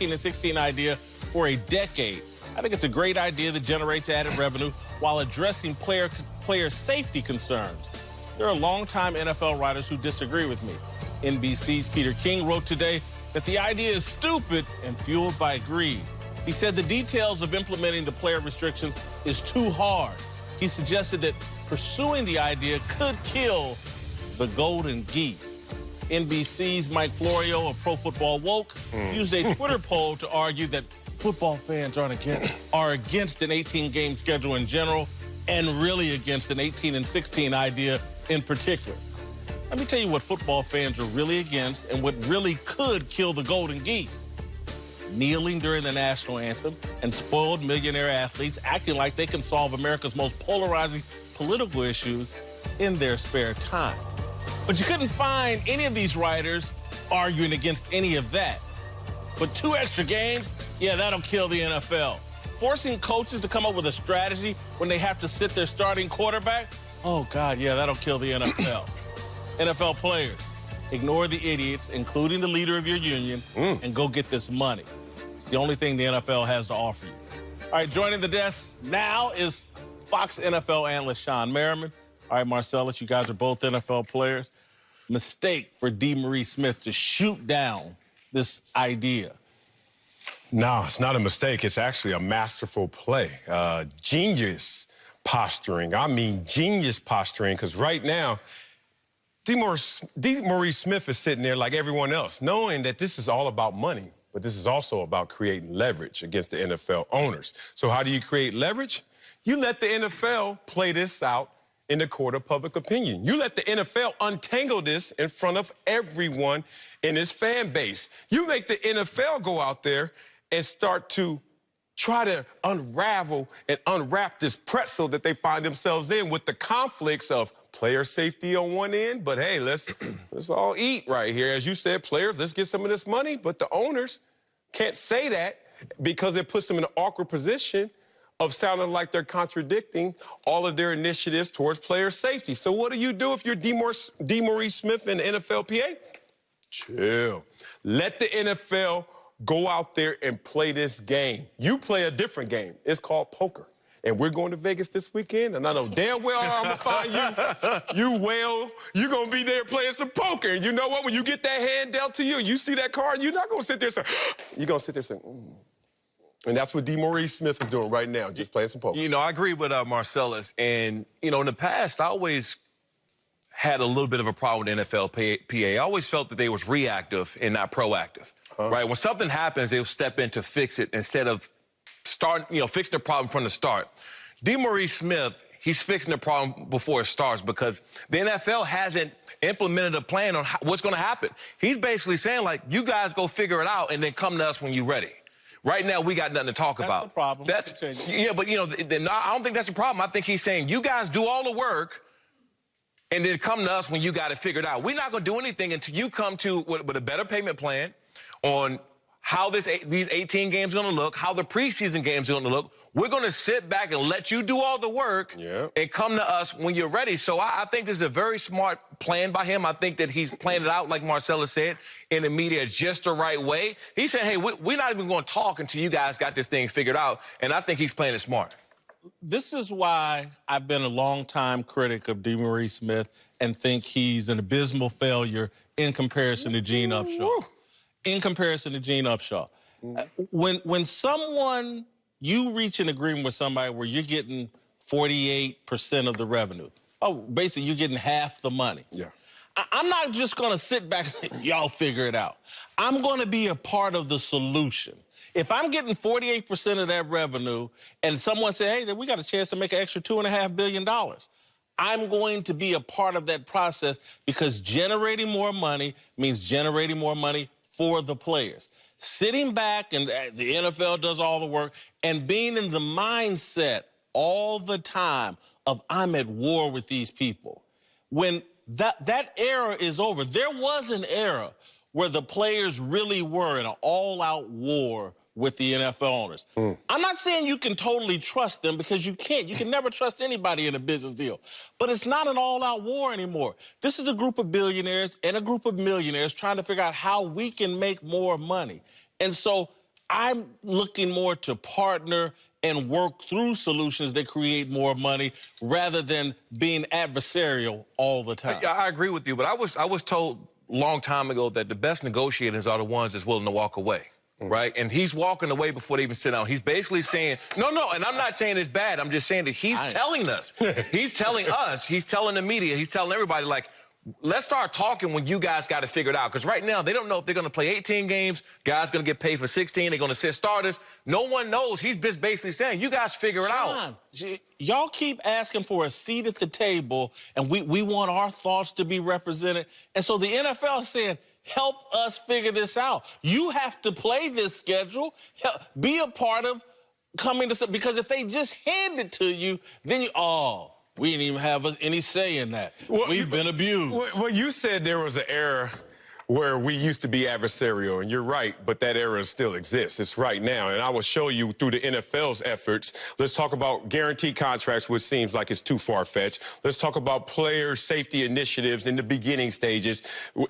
18 and 16 idea for a decade. I think it's a great idea that generates added revenue while addressing player safety concerns. There are longtime NFL writers who disagree with me. NBC's Peter King wrote today that the idea is stupid and fueled by greed. He said the details of implementing the player restrictions is too hard. He suggested that pursuing the idea could kill the golden geese. NBC's Mike Florio of Pro Football Woke used a Twitter poll to argue that football fans are against an 18-game schedule in general and really against an 18 and 16 idea in particular. Let me tell you what football fans are really against and what really could kill the golden geese. Kneeling during the national anthem and spoiled millionaire athletes acting like they can solve America's most polarizing political issues in their spare time. But you couldn't find any of these writers arguing against any of that. But 2 extra games, yeah, that'll kill the NFL. Forcing coaches to come up with a strategy when they have to sit their starting quarterback, oh, God, yeah, that'll kill the NFL. NFL players, ignore the idiots, including the leader of your union, and go get this money. It's the only thing the NFL has to offer you. All right, joining the desk now is Fox NFL analyst Sean Merriman. All right, Marcellus, you guys are both NFL players. Mistake for DeMaurice Smith to shoot down this idea. No, it's not a mistake. It's actually a masterful play. Genius posturing. I mean, genius posturing, because right now, DeMaurice Smith is sitting there like everyone else, knowing that this is all about money, but this is also about creating leverage against the NFL owners. So how do you create leverage? You let the NFL play this out in the court of public opinion. You let the NFL untangle this in front of everyone in its fan base. You make the NFL go out there and start to try to unravel and unwrap this pretzel that they find themselves in with the conflicts of player safety on one end, but hey, let's all eat right here. As you said, players, let's get some of this money, but the owners can't say that because it puts them in an awkward position of sounding like they're contradicting all of their initiatives towards player safety. So what do you do if you're DeMaurice Smith in the NFLPA? Chill. Let the NFL go out there and play this game. You play a different game. It's called poker. And we're going to Vegas this weekend, and I know damn well I'm going to find you. You're going to be there playing some poker. And you know what? When you get that hand dealt to you, you see that card, you're not going to sit there and say, you're going to sit there and say, And that's what DeMaurice Smith is doing right now, just playing some poker. You know, I agree with Marcellus. And, you know, in the past, I always had a little bit of a problem with NFLPA. I always felt that they was reactive and not proactive, right? When something happens, they'll step in to fix it instead of fixing the problem from the start. DeMaurice Smith, he's fixing the problem before it starts because the NFL hasn't implemented a plan on what's going to happen. He's basically saying, like, you guys go figure it out and then come to us when you're ready. Right now, we got nothing to talk about. That's the problem. Yeah, but, you know, I don't think that's the problem. I think he's saying, you guys do all the work and then come to us when you got it figured out. We're not going to do anything until you come to with a better payment plan on how these 18 games are going to look, how the preseason games are going to look. We're going to sit back and let you do all the work and come to us when you're ready. So I think this is a very smart plan by him. I think that he's planned it out, like Marcellus said, in the media just the right way. He said, hey, we're not even going to talk until you guys got this thing figured out. And I think he's playing it smart. This is why I've been a longtime critic of DeMaurice Smith and think he's an abysmal failure in comparison to Gene Upshaw. When someone, you reach an agreement with somebody where you're getting 48% of the revenue, basically you're getting half the money. Yeah. I'm not just going to sit back and say, y'all figure it out. I'm going to be a part of the solution. If I'm getting 48% of that revenue and someone say, hey, then we got a chance to make an extra $2.5 billion, I'm going to be a part of that process because generating more money means generating more money for the players. Sitting back and the NFL does all the work and being in the mindset all the time of I'm at war with these people. When that era is over, there was an era where the players really were in an all-out war with the NFL owners. I'm not saying you can totally trust them because you can't. You can never trust anybody in a business deal. But it's not an all-out war anymore. This is a group of billionaires and a group of millionaires trying to figure out how we can make more money. And so I'm looking more to partner and work through solutions that create more money rather than being adversarial all the time. I agree with you, but I was told a long time ago that the best negotiators are the ones that's willing to walk away. Right? And he's walking away before they even sit down. He's basically saying, no, and I'm not saying it's bad. I'm just saying that he's telling us. He's telling us, he's telling the media, he's telling everybody, like, let's start talking when you guys got to figure it out. Because right now, they don't know if they're going to play 18 games. Guys going to get paid for 16. They're going to sit starters. No one knows. He's just basically saying, you guys figure it out. Y'all keep asking for a seat at the table, and we want our thoughts to be represented. And so the NFL is saying, help us figure this out. You have to play this schedule. Be a part of coming to something. Because if they just hand it to you, then we didn't even have any say in that. Well, we've been abused. Well, you said there was an era where we used to be adversarial, and you're right, but that era still exists. It's right now, and I will show you through the NFL's efforts. Let's talk about guaranteed contracts, which seems like it's too far-fetched. Let's talk about player safety initiatives in the beginning stages,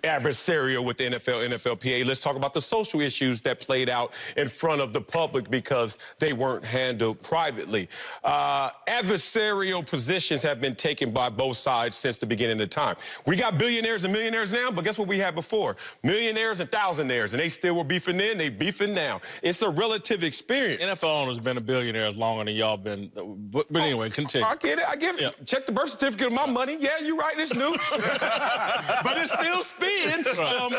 adversarial with the NFL, NFLPA. Let's talk about the social issues that played out in front of the public because they weren't handled privately. Adversarial positions have been taken by both sides since the beginning of time. We got billionaires and millionaires now, but guess what we had before? Millionaires and thousandaires, and they still were beefing then, they beefing now. It's a relative experience. NFL owners been a billionaires longer than y'all been. But anyway, continue. I get it. I give it. Check the birth certificate of my money. Yeah, you're right. It's new. But it's still spin.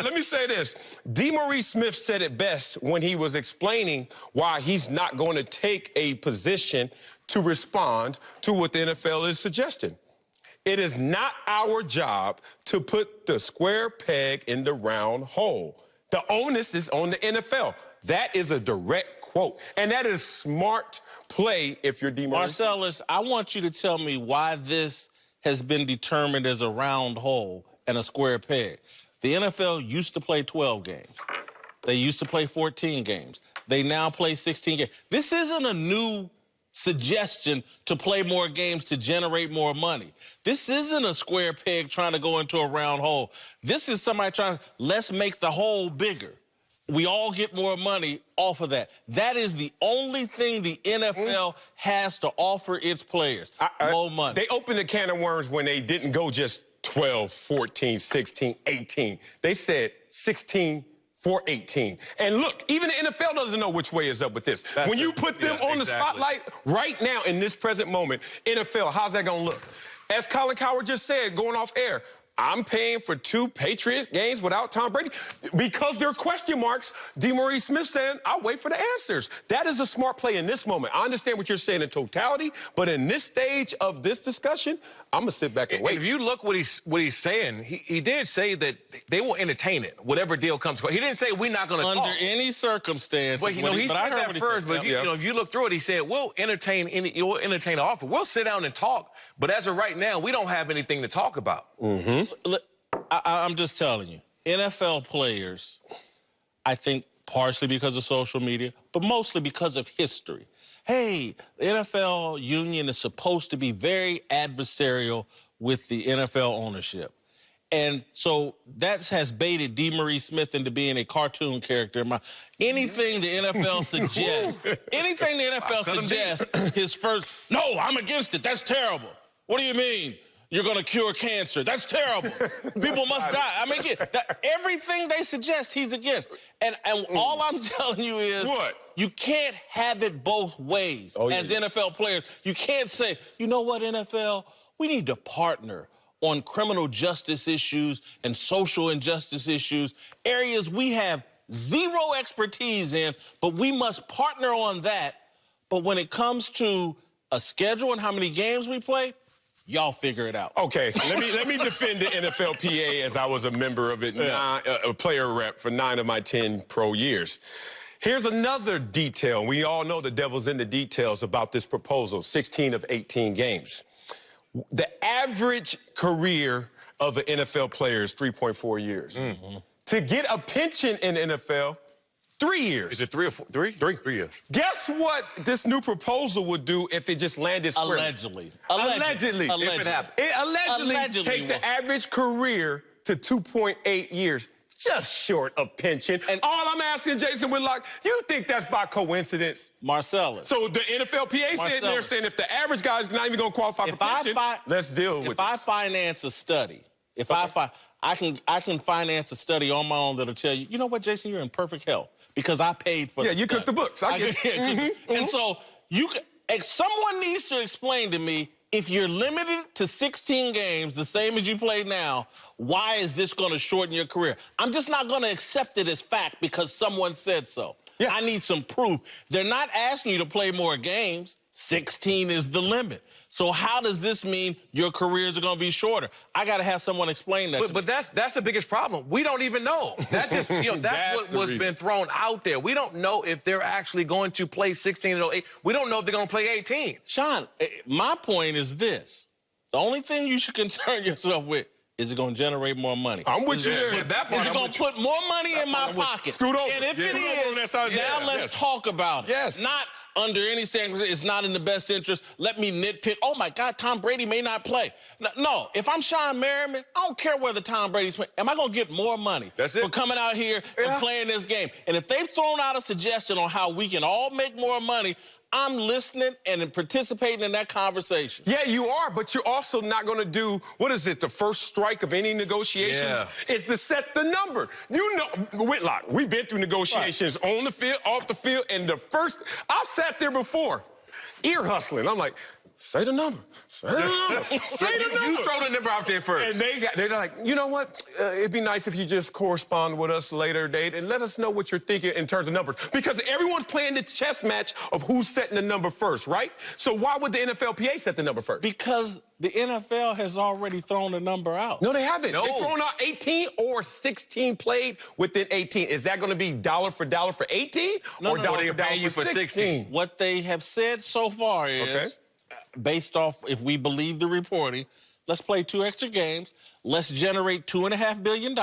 Let me say this. DeMaurice Smith said it best when he was explaining why he's not going to take a position to respond to what the NFL is suggesting. It is not our job to put the square peg in the round hole. The onus is on the NFL. That is a direct quote. And that is smart play if you're DeMaurice. Marcellus, I want you to tell me why this has been determined as a round hole and a square peg. The NFL used to play 12 games. They used to play 14 games. They now play 16 games. This isn't a new suggestion to play more games to generate more money. This isn't a square peg trying to go into a round hole. This is somebody trying to, let's make the hole bigger. We all get more money off of that. That is the only thing the NFL has to offer its players, more money. They opened a can of worms when they didn't go just 12, 14, 16, 18. They said 16 for 18. And look, even the NFL doesn't know which way is up with this. When you put them on the spotlight right now in this present moment, NFL, how's that going to look? As Colin Cowherd just said, going off air, I'm paying for 2 Patriots games without Tom Brady because there are question marks. DeMaurice Smith saying, I'll wait for the answers. That is a smart play in this moment. I understand what you're saying in totality, but in this stage of this discussion, I'm going to sit back and wait. If you look what he's saying, he did say that they will entertain it, whatever deal comes. He didn't say we're not going to talk. Under any circumstance. But, he said that first, but if you look through it, he said, we'll entertain an offer. We'll sit down and talk, but as of right now, we don't have anything to talk about. I'm just telling you, NFL players, I think partially because of social media, but mostly because of history. Hey, the NFL union is supposed to be very adversarial with the NFL ownership. And so that has baited DeMaurice Smith into being a cartoon character. Anything the NFL suggests, his first, no, I'm against it. That's terrible. What do you mean? You're going to cure cancer. That's terrible. People must die. I mean, everything they suggest, he's against. And all I'm telling you is you can't have it both ways as NFL players. You can't say, you know what, NFL, we need to partner on criminal justice issues and social injustice issues, areas we have zero expertise in, but we must partner on that. But when it comes to a schedule and how many games we play, y'all figure it out. Okay, let me defend the NFLPA as I was a member of it, a player rep for 9 of my 10 pro years. Here's another detail. We all know the devil's in the details about this proposal, 16 of 18 games. The average career of an NFL player is 3.4 years. To get a pension in the NFL, 3 years. Is it 3 or 4? 3? 3 years. Guess what this new proposal would do if it just landed square? Allegedly. If it happened. It allegedly take the average career to 2.8 years. just short of pension. And all I'm asking, Jason Whitlock, you think that's by coincidence? Marcellus. So the NFLPA sitting there saying if the average guy's not even going to qualify for pension, let's deal with it. If I finance a study, I can finance a study on my own that'll tell you, you know what, Jason, you're in perfect health because I paid for the you cooked the books. I get it. And so someone needs to explain to me, if you're limited to 16 games, the same as you play now, why is this going to shorten your career? I'm just not going to accept it as fact because someone said so. Yeah. I need some proof. They're not asking you to play more games. 16 is the limit. So how does this mean your careers are going to be shorter? I got to have someone explain that to me. But that's the biggest problem. We don't even know. That's just, that's what was been thrown out there. We don't know if they're actually going to play 16 and 8. We don't know if they're going to play 18. Sean, my point is this. The only thing you should concern yourself with is it going to generate more money? I'm with you there. Is it going to put more money in my pocket? Scoot over. And if it is, now let's talk about it. Yes. Not under any circumstances, it's not in the best interest. Let me nitpick. Oh, my God, Tom Brady may not play. No, if I'm Sean Merriman, I don't care whether Tom Brady's playing. Am I going to get more money for coming out here and playing this game? And if they've thrown out a suggestion on how we can all make more money, I'm listening and participating in that conversation. Yeah, you are, but you're also not going to do, what is it, the first strike of any negotiation? Yeah. Is to set the number. You know, Whitlock, we've been through negotiations on the field, off the field, and I've sat there before, ear hustling. I'm like, say the number. Say the number. Say the number. You throw the number out there first. And they're like, you know what? It'd be nice if you just correspond with us later date and let us know what you're thinking in terms of numbers. Because everyone's playing the chess match of who's setting the number first, right? So why would the NFLPA set the number first? Because the NFL has already thrown the number out. No, they haven't. No. They've thrown out 18 or 16 played within 18. Is that going to be dollar for 18? No, or no, dollar they're paying you for 16. What they have said so far is, based off, if we believe the reporting, let's play 2 extra games, let's generate $2.5 billion,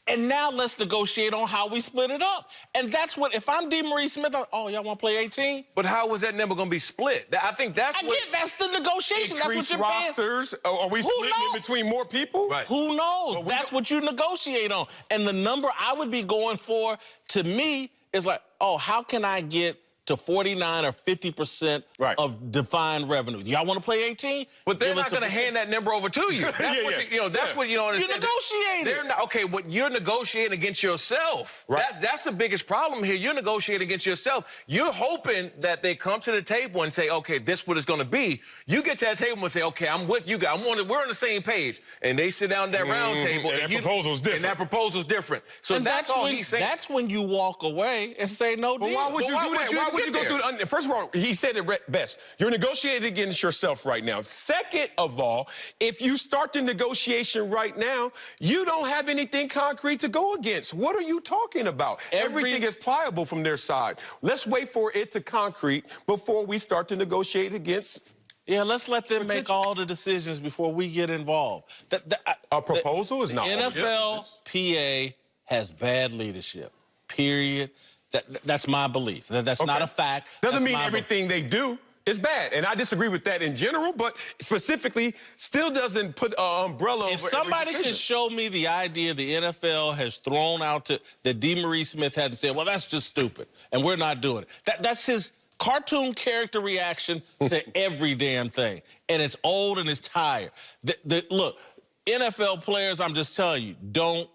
and now let's negotiate on how we split it up. And that's what, if I'm DeMaurice Smith, y'all want to play 18? But how was that number going to be split? I think that's that's the negotiation. That's what you're rosters? Are we splitting it between more people? Right. Who knows? That's what you negotiate on. And the number I would be going for, to me, is like, how can I get to 49 or 50% of defined revenue? Do y'all want to play 18? But they're not going to hand that number over to you. That's what you don't understand. You're negotiating. They're not, okay, but you're negotiating against yourself. Right. That's the biggest problem here. You're negotiating against yourself. You're hoping that they come to the table and say, okay, this is what it's going to be. You get to that table and say, okay, I'm with you guys. We're on the same page. And they sit down at that round table. And that proposal's different. And that proposal's different. So that's all he's saying. That's when you walk away and say no deal. Why would you do that? Why would you go through the... First of all, he said it best. You're negotiating against yourself right now. Second of all, if you start the negotiation right now, you don't have anything concrete to go against. What are you talking about? Everything is pliable from their side. Let's wait for it to concrete before we start to negotiate against... Yeah, let's let them make all the decisions before we get involved. A proposal is not... The NFLPA has bad leadership, period. That's my belief. That's not a fact. Doesn't mean everything they do is bad. And I disagree with that in general, but specifically still doesn't put an umbrella over every decision. If somebody can show me the idea the NFL has thrown out that DeMaurice Smith hadn't said, well, that's just stupid, and we're not doing it. That's his cartoon character reaction to every damn thing. And it's old and it's tired. Look, NFL players, I'm just telling you, don't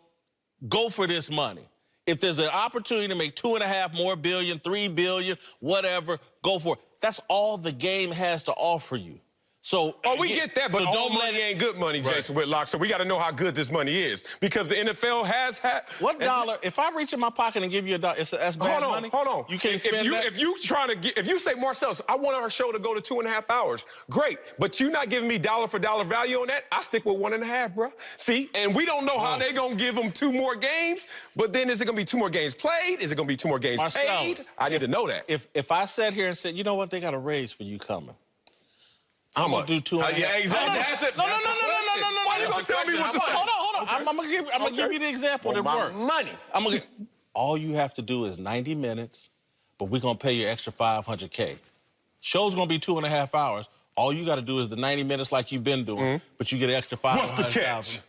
go for this money. If there's an opportunity to make $2.5 billion, $3 billion, whatever, go for it. That's all the game has to offer you. So, we get that, but all money ain't good money, Jason Whitlock. So we got to know how good this money is, because the NFL has had... What dollar? If I reach in my pocket and give you a dollar, that's bad money? Hold on. You can't spend that? If you say, Marcellus, I want our show to go to 2.5 hours, great. But you're not giving me dollar for dollar value on that. I stick with 1.5, bro. See? And we don't know how they're going to give them 2 more games. But then is it going to be 2 more games played? Is it going to be 2 more games paid? I need to know that. If I sat here and said, you know what, they got a raise for you coming. I'm going to do 2.5. Yeah, exactly. That's it. No. Why you going to tell me what to say? Hold on. I'm going to give you the example that works. Money. All you have to do is 90 minutes, but we're going to pay you extra $500K. Show's going to be 2.5 hours. All you got to do is the 90 minutes like you've been doing, but you get an extra $500,000. What's the catch?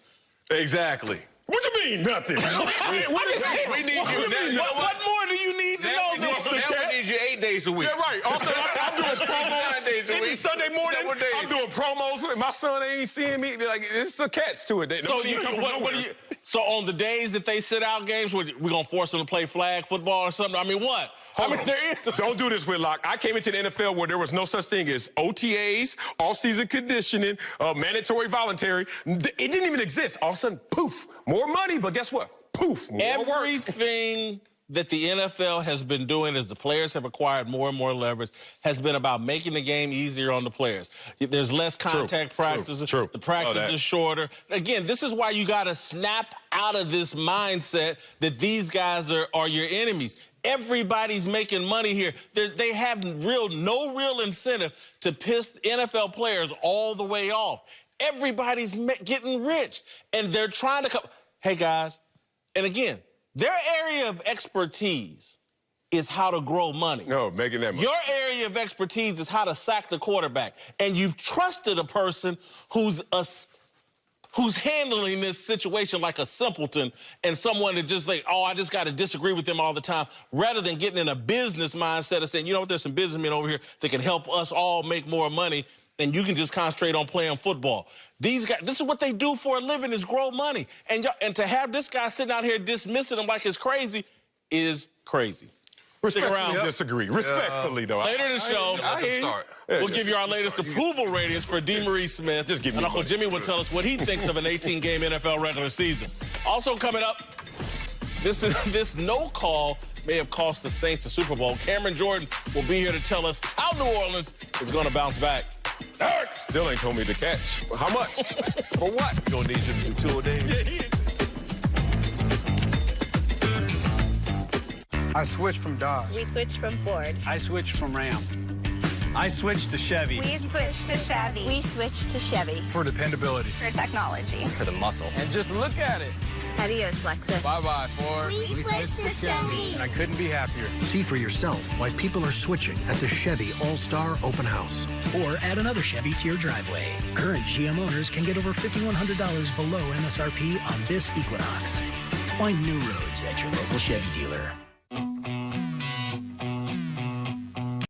Exactly. What you mean, nothing? We need you. What more do you need to know? Now we need you 8 days a week. Yeah, right. Also, I'm doing promos 9 days a any week. Sunday morning. I'm doing promos. My son ain't seeing me. Like, it's a catch to it. So on the days that they sit out games, we're going to force them to play flag football or something? I mean, what? There is. Don't do this, Whitlock. I came into the NFL where there was no such thing as OTAs, all-season conditioning, mandatory voluntary. It didn't even exist. All of a sudden, poof, more money, but guess what? Poof, more Everything that the NFL has been doing as the players have acquired more and more leverage has been about making the game easier on the players. There's less contact practices. True. The practice is shorter. Again, this is why you got to snap out of this mindset that these guys are your enemies. Everybody's making money here. They have no real incentive to piss NFL players all the way off. Everybody's getting rich, and they're trying to come. Hey, guys, and again, their area of expertise is how to grow money. No, making that money. Your area of expertise is how to sack the quarterback, and you've trusted a person who's handling this situation like a simpleton and someone that just like, oh, I just got to disagree with them all the time, rather than getting in a business mindset of saying, you know what, there's some businessmen over here that can help us all make more money, and you can just concentrate on playing football. These guys, this is what they do for a living, is grow money. And to have this guy sitting out here dismissing them like it's crazy is crazy. Respectfully disagree. Respectfully, though. Later in the show, we'll give you our latest approval ratings for DeMaurice Smith. Just give me and Uncle Jimmy will tell us what he thinks of an 18-game NFL regular season. Also coming up, this no call may have cost the Saints a Super Bowl. Cameron Jordan will be here to tell us how New Orleans is going to bounce back. Still ain't told me to catch. How much? For what? We're going to need you to do 2 a day. I switched from Dodge. We switched from Ford. I switched from Ram. I switched to Chevy. We switched to Chevy. We switched to Chevy. For dependability. For technology. For the muscle. And just look at it. Adios, Lexus. Bye-bye, Ford. We switched to Chevy. And I couldn't be happier. See for yourself why people are switching at the Chevy All-Star Open House. Or add another Chevy to your driveway. Current GM owners can get over $5,100 below MSRP on this Equinox. Find new roads at your local Chevy dealer.